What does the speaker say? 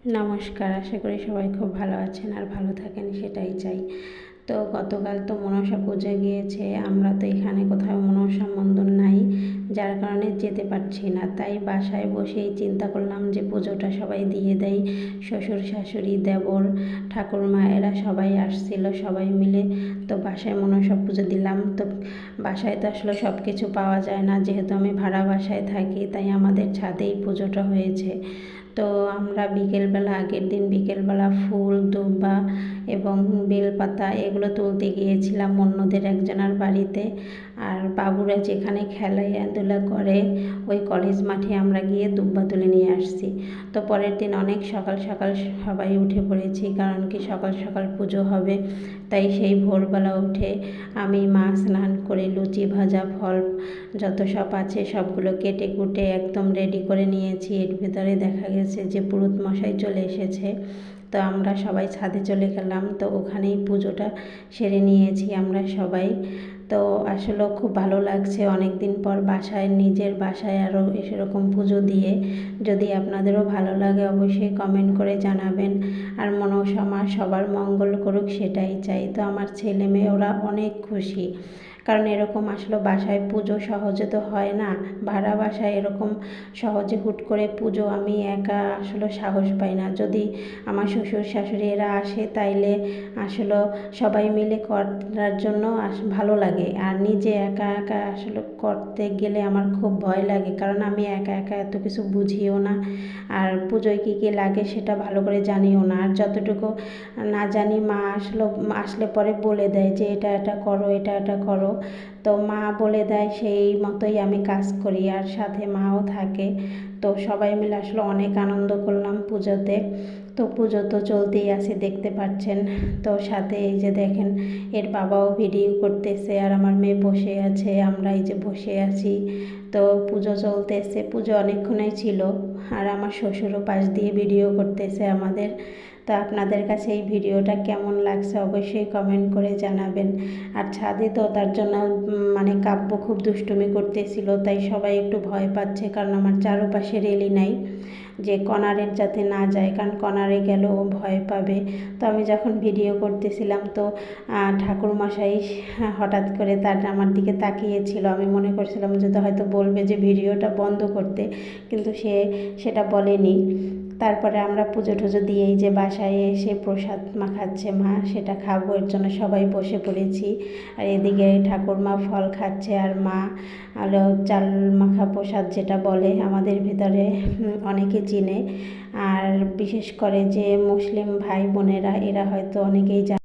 নমস্কার, আশা করি সবাই খুব ভালো আছেন আর ভালো থাকেন, সেটাই চাই। তো গতকাল তো মনসা পুজো গিয়েছে, আমরা তো এখানে কোথাও মনসা মন্দির নাই, যার কারণে যেতে পারছি না। তাই বাসায় বসেই চিন্তা করলাম যে পুজোটা সবাই দিয়ে দেয়। শ্বশুর শাশুড়ি, দেবর, ঠাকুরমা এরা সবাই আসছিল, সবাই মিলে তো বাসায় মনসা পুজো দিলাম। তো বাসায় তো আসলে সব কিছু পাওয়া যায় না, যেহেতু আমি ভাড়া বাসায় থাকি, তাই আমাদের ছাদেই পুজোটা হয়েছে। তো আমরা আগের দিন বিকেলবেলা ফুল, দুর্বা এবং বেলপাতা এগুলো তুলতে গিয়েছিলাম অন্যদের একজনের বাড়িতে। আর বাবুরা যেখানে খেলাধুলা করে ওই কলেজ মাঠে আমরা গিয়ে দুব্বা তুলে নিয়ে আসছি। তো পরের দিন অনেক সকাল সকাল সবাই উঠে পড়েছি, কারণ কি সকাল সকাল পুজো হবে। তাই সেই ভোরবেলা উঠে আমি মা স্নান করে লুচি ভাজা ফল যত সব আছে সবগুলো কেটে কুটে একদম রেডি করে নিয়েছি। এর ভিতরে দেখা গেছে যে পুরোহিত মশাই চলে এসেছে। তো আমরা সবাই ছাদে চলে গেলাম, তো ওখানেই পুজোটা সেরে নিয়েছি আমরা সবাই। তো আসলে খুব ভালো লাগছে অনেক দিন পর নিজের বাসায় আরও সেরকম পুজো দিয়ে। যদি আপনাদেরও ভালো লাগে অবশ্যই কমেন্ট করে জানাবেন। আর মনসা মা সবার মঙ্গল করুক, সেটাই চাই। তো আমার ছেলে মেয়ে ওরা অনেক খুশি, কারণ এরকম আসলে বাসায় পুজো সহজে তো হয় না। ভাড়া বাসায় এরকম সহজে হুট করে পুজো আমি একা আসলে সাহস পাই না। যদি আমার শ্বশুর শাশুড়ি এরা আসে তাইলে আসলে সবাই মিলে করার জন্য ভালো লাগে। আর নিজে একা একা আসলে করতে গেলে আমার খুব ভয় লাগে, কারণ আমি একা একা এত কিছু বুঝিও না, আর পুজোয় কী কী লাগে সেটা ভালো করে জানিও না। আর যতটুকু না জানি মা আসলে পরে বলে দেয় যে এটা এটা করো, এটা এটা করো। তো মা বলে দেয়, সেই মতোই আমি কাজ করি, আর সাথে মাও থাকে। তো সবাই মিলে আসলে অনেক আনন্দ করলাম পুজোতে। তো পুজো তো চলতেই আছে, দেখতে পাচ্ছেন। তো সাথে এই যে দেখেন, এর বাবাও ভিডিও করতেছে আর আমার মেয়ে বসে আছে, আমরা এই যে বসে আছি। তো পুজো চলতেছে, পুজো অনেকক্ষণই ছিল। আর আমার শ্বশুরও পাশ দিয়ে ভিডিও করতেছে আমাদের। তো আপনাদের কাছে এই ভিডিওটা কেমন লাগছে অবশ্যই কমেন্ট করে জানাবেন। আর ছাদে তো তার জন্য মানে কাব্য খুব দুষ্টুমি করতেছিল, তাই সবাই একটু ভয় পাচ্ছে, কারণ আমার চারপাশে রেলি নাই, যে কর্নারের যাতে না যায়, কারণ কর্নারে গেলেও ও ভয় পাবে। তো আমি যখন ভিডিও করতেছিলাম তো ঠাকুরমশাই হঠাৎ করে আমার দিকে তাকিয়েছিল। আমি মনে করছিলাম যে হয়তো বলবে যে ভিডিওটা বন্ধ করতে, কিন্তু সেটা বলেনি। তারপরে আমরা পুজো টুজো দিয়েই যে বাসায় এসে প্রসাদ মাখাচ্ছে মা, সেটা খাবো, এর জন্য সবাই বসে পড়েছি। আর এদিকে ঠাকুরমা ফল খাচ্ছে, আর মা আলো চাল মাখা প্রসাদ যেটা বলে আমাদের ভিতরে অনেকে চিনে। আর বিশেষ করে যে মুসলিম ভাই বোনেরা এরা হয়তো অনেকেই